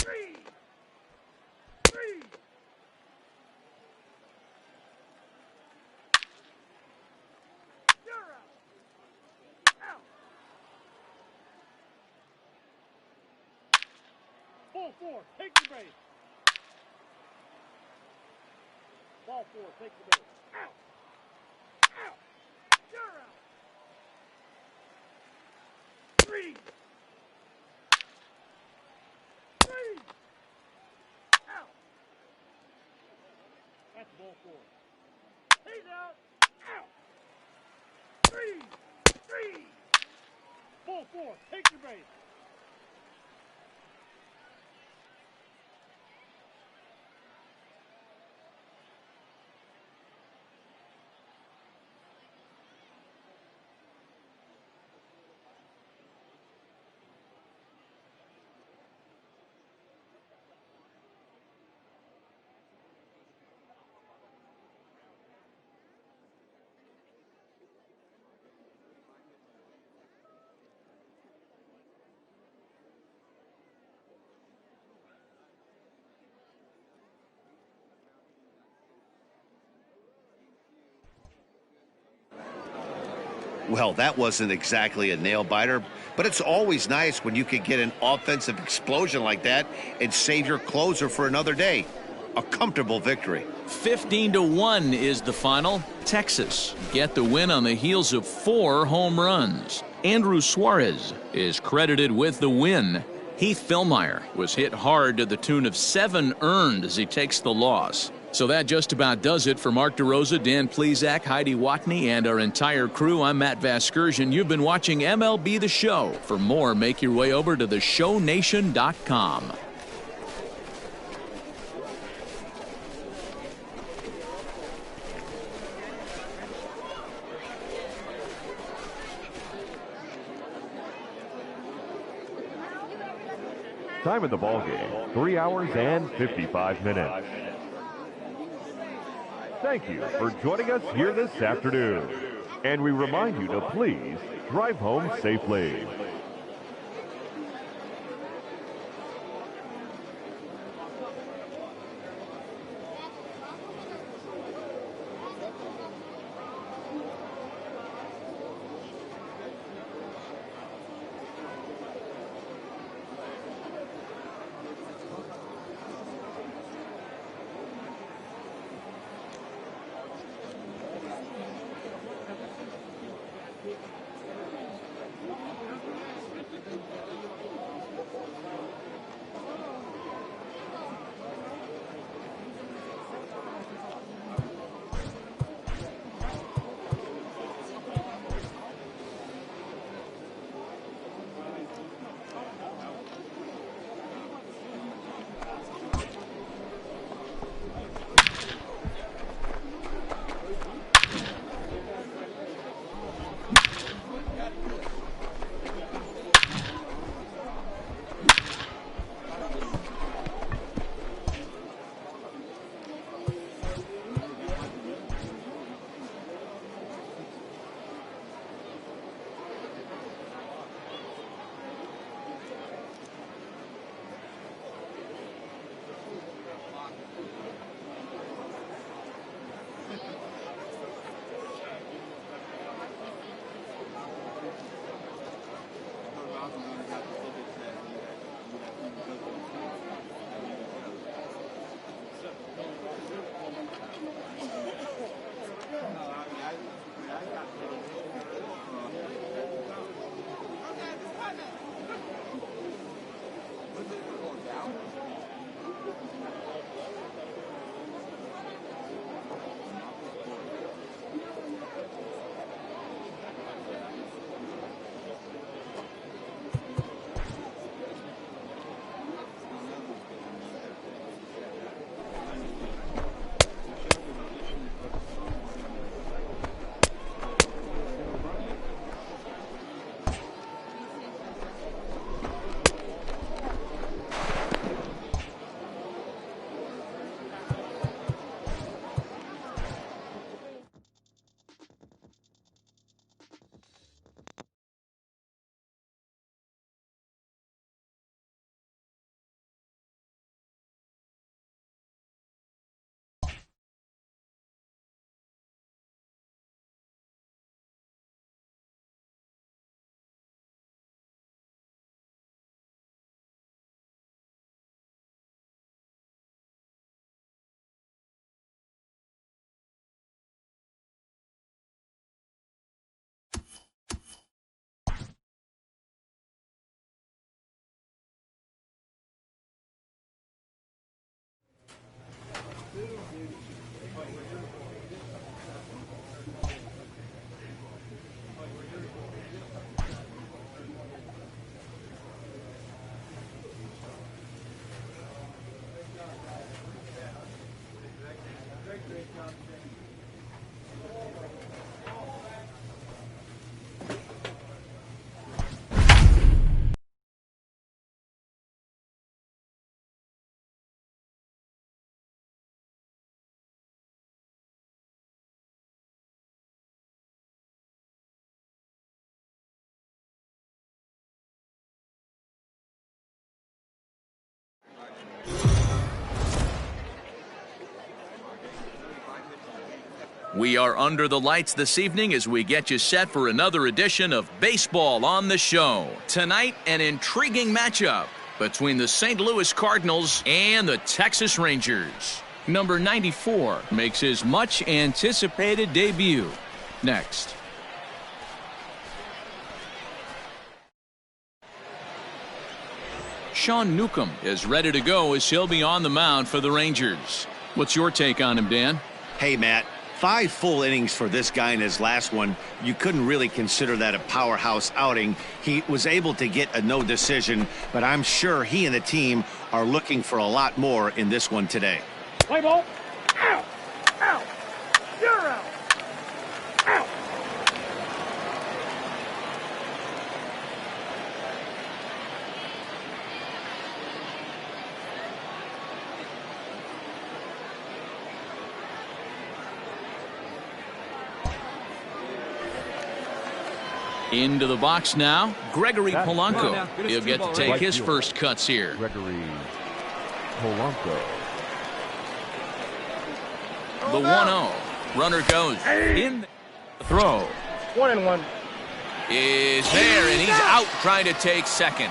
3. 3. You're out. Out. Ball 4. Take the base. Ball 4. Take the base. Out. Out. You're out. 3. 3. Out. That's ball 4. He's out. Out. 3. 3. Ball 4. Take your base. Well, that wasn't exactly a nail-biter, but it's always nice when you can get an offensive explosion like that and save your closer for another day. A comfortable victory. 15-1 is the final. Texas get the win on the heels of 4 home runs. Andrew Suarez is credited with the win. Heath Fillmyer was hit hard to the tune of 7 earned as he takes the loss. So that just about does it for Mark DeRosa, Dan Plesac, Heidi Watney, and our entire crew. I'm Matt Vasgersian. You've been watching MLB The Show. For more, make your way over to theshownation.com. Time of the ball game, 3 hours and 55 minutes. Thank you for joining us here this afternoon. And we remind you to please drive home safely. We are under the lights this evening as we get you set for another edition of Baseball on the Show. Tonight, an intriguing matchup between the St. Louis Cardinals and the Texas Rangers. Number 94 makes his much-anticipated debut. Next. Sean Newcomb is ready to go as he'll be on the mound for the Rangers. What's your take on him, Dan? Hey, Matt. 5 full innings for this guy in his last one. You couldn't really consider that a powerhouse outing. He was able to get a no decision, but I'm sure he and the team are looking for a lot more in this one today. Play ball. Out. Out. You're out. Out. Into the box now, Gregory Polanco. He'll get to take his first cuts here. Gregory Polanco. The 1-0. Runner goes in. The throw 1-1. Is there, and he's out trying to take second.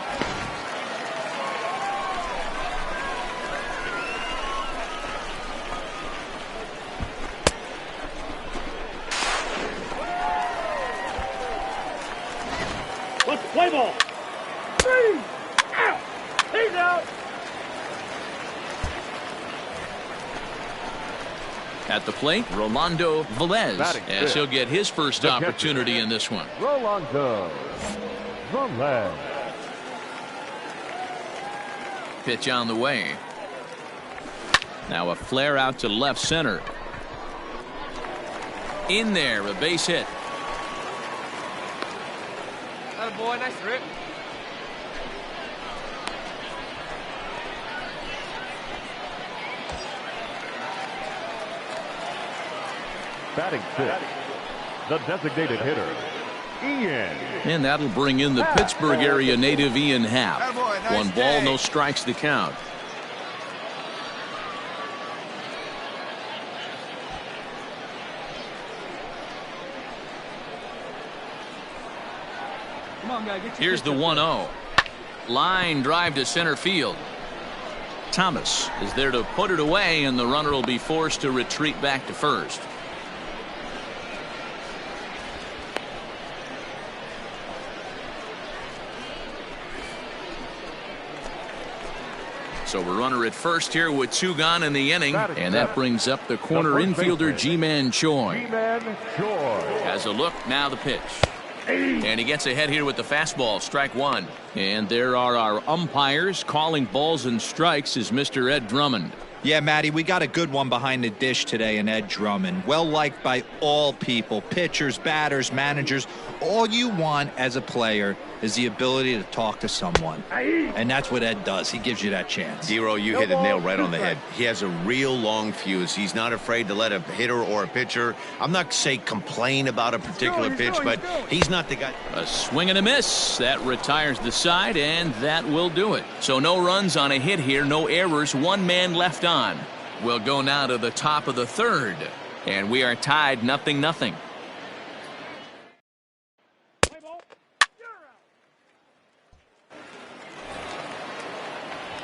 Let's play ball. 3. Out. He's out. At the plate, Rolando Velez, as he'll get his first opportunity in this one. Rolando Velez. Pitch on the way. Now a flare out to left center. In there, a base hit. Atta boy, nice rip. Batting sixth, the designated hitter, Ian. And that'll bring in the Pittsburgh area native Ian Happ. One ball, no strikes to count. Come on, guy, get your Here's the 1-0. Line drive to center field. Thomas is there to put it away, and the runner will be forced to retreat back to first. So a runner at first here with 2 gone in the inning, and that brings up the corner infielder Ji-Man Choi. Has a look, now the pitch. And he gets ahead here with the fastball, strike 1. And there are our umpires calling balls and strikes is Mr. Ed Drummond. Yeah, Matty, we got a good one behind the dish today in Ed Drummond. Well liked by all people, pitchers, batters, managers. All you want as a player is the ability to talk to someone. And that's what Ed does. He gives you that chance. Zero, you hit the nail right on the head. He has a real long fuse. He's not afraid to let a hitter or a pitcher, I'm not saying complain about a particular pitch, but he's not the guy. A swing and a miss. That retires the side, and that will do it. So no runs on a hit here, no errors, 1 man left on. We'll go now to the top of the 3rd, and we are tied 0-0.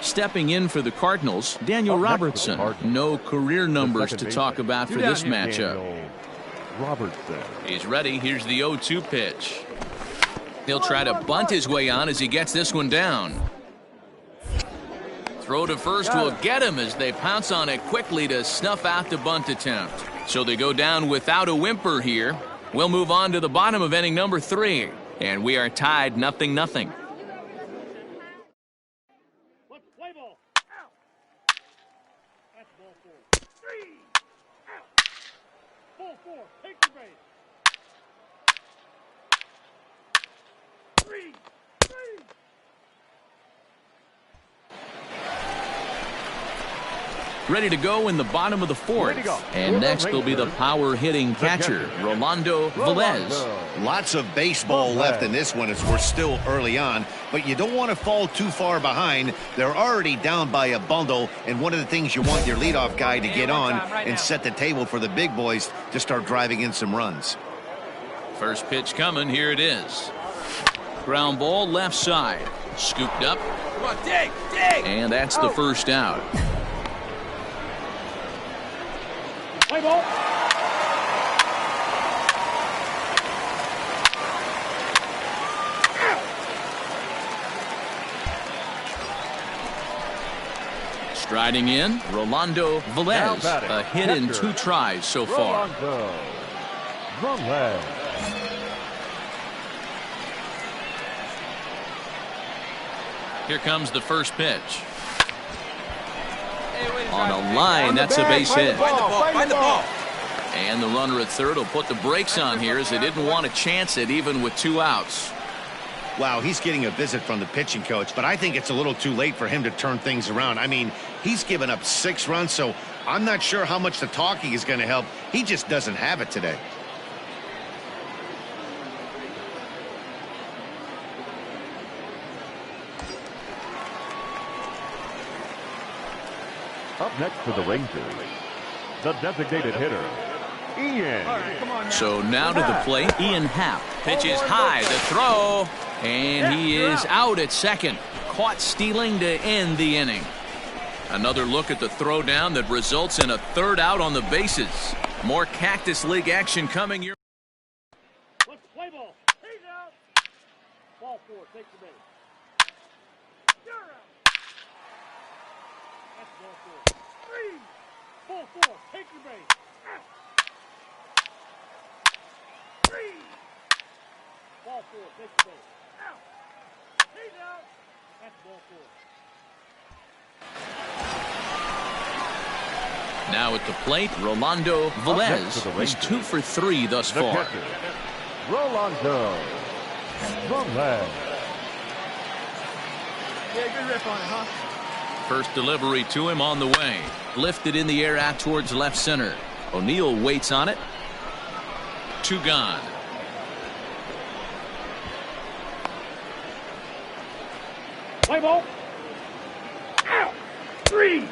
Stepping in for the Cardinals, Daniel Robertson. No career numbers to talk about for this matchup. Robertson. He's ready. Here's the 0-2 pitch. He'll try to bunt his way on as he gets this one down. Throw to first will get him as they pounce on it quickly to snuff out the bunt attempt. So they go down without a whimper here. We'll move on to the bottom of inning number 3, and we are tied 0-0. ready to go in the bottom of the fourth. And next will be the power-hitting catcher, Rolando Velez. Lots of baseball left in this one as we're still early on, but you don't want to fall too far behind. They're already down by a bundle, and one of the things you want your leadoff guy to get on and set the table for the big boys to start driving in some runs. First pitch coming. Here it is. Ground ball left side. Scooped up. Come on, dig, dig. And that's the first out. Play ball. Striding in, Rolando Velez. A hit in 2 tries so far. Rolando Velez. Here comes the first pitch. On a line, that's a base hit. Find the ball. And the runner at third will put the brakes on here as they didn't want to chance it even with 2 outs. Wow, he's getting a visit from the pitching coach, but I think it's a little too late for him to turn things around. I mean, he's given up 6 runs, so I'm not sure how much the talking is going to help. He just doesn't have it today. Up next for the Rangers, the designated hitter, Ian. So now to the plate, Ian Happ. Pitches high, the throw, and he is out at second. Caught stealing to end the inning. Another look at the throw down that results in a 3rd out on the bases. More Cactus League action coming your Let's play ball. He's out. Ball 4. Take the base. You're out. That's ball 4. 3. Ball 4. Take your base. Out. 3. Ball 4. Take the base. Out. He's out. That's ball 4. Now at the plate, Rolando Velez is 2 for 3 thus The far. catcher, Rolando Velez. Yeah, good rip on it, huh? First delivery to him on the way. Lifted in the air out towards left center. O'Neill waits on it. 2 gone. Play ball. Out. 3.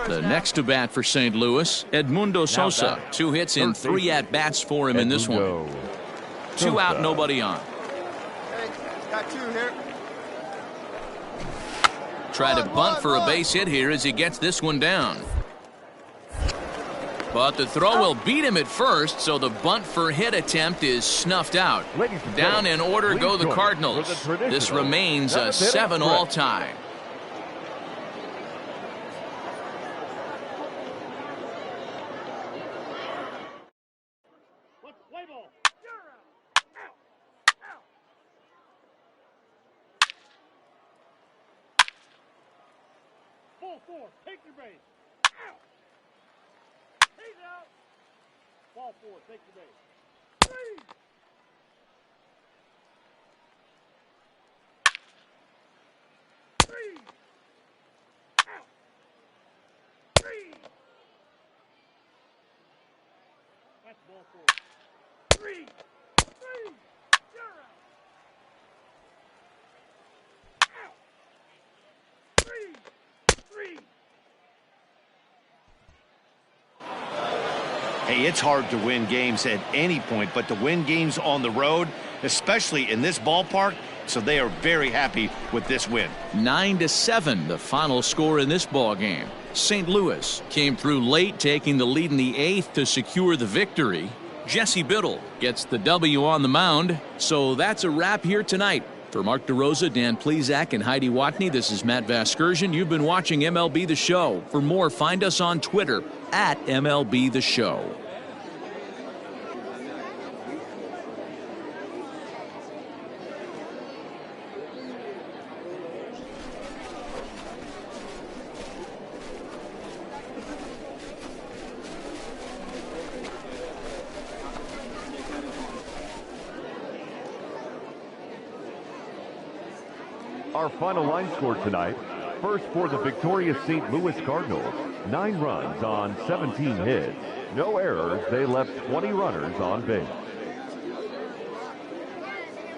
The next to bat for St. Louis, Edmundo Sosa. 2 hits in 3 at-bats for him in this one. 2 out, nobody on. Got 2 here. Try to bunt for a base hit here as he gets this one down. But the throw will beat him at first, so the bunt for hit attempt is snuffed out. Down in order go the Cardinals. This remains a 7-all tie. Let's play ball. You're out. Out. Out. Ball 4. Take your base. Out. He's out. Ball 4. Take your base. 3. 3. Out. 3. That's ball 4. 3. 3. You're out. Out. 3. 3. Hey, it's hard to win games at any point, but to win games on the road, especially in this ballpark, so they are very happy with this win. 9-7, the final score in this ball game. St. Louis came through late, taking the lead in the 8th to secure the victory. Jesse Biddle gets the W on the mound. So that's a wrap here tonight. For Mark DeRosa, Dan Plesac, and Heidi Watney, this is Matt Vasgersian. You've been watching MLB The Show. For more, find us on Twitter at MLB The Show. Our final line score tonight. First for the victorious St. Louis Cardinals, 9 runs on 17 hits. No errors, they left 20 runners on base.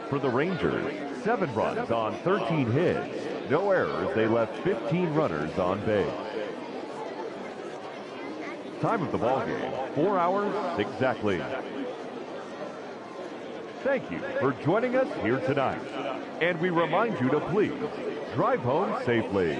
For the Rangers, 7 runs on 13 hits. No errors, they left 15 runners on base. Time of the ball game, 4 hours exactly. Thank you for joining us here tonight. And we remind you to please drive home safely.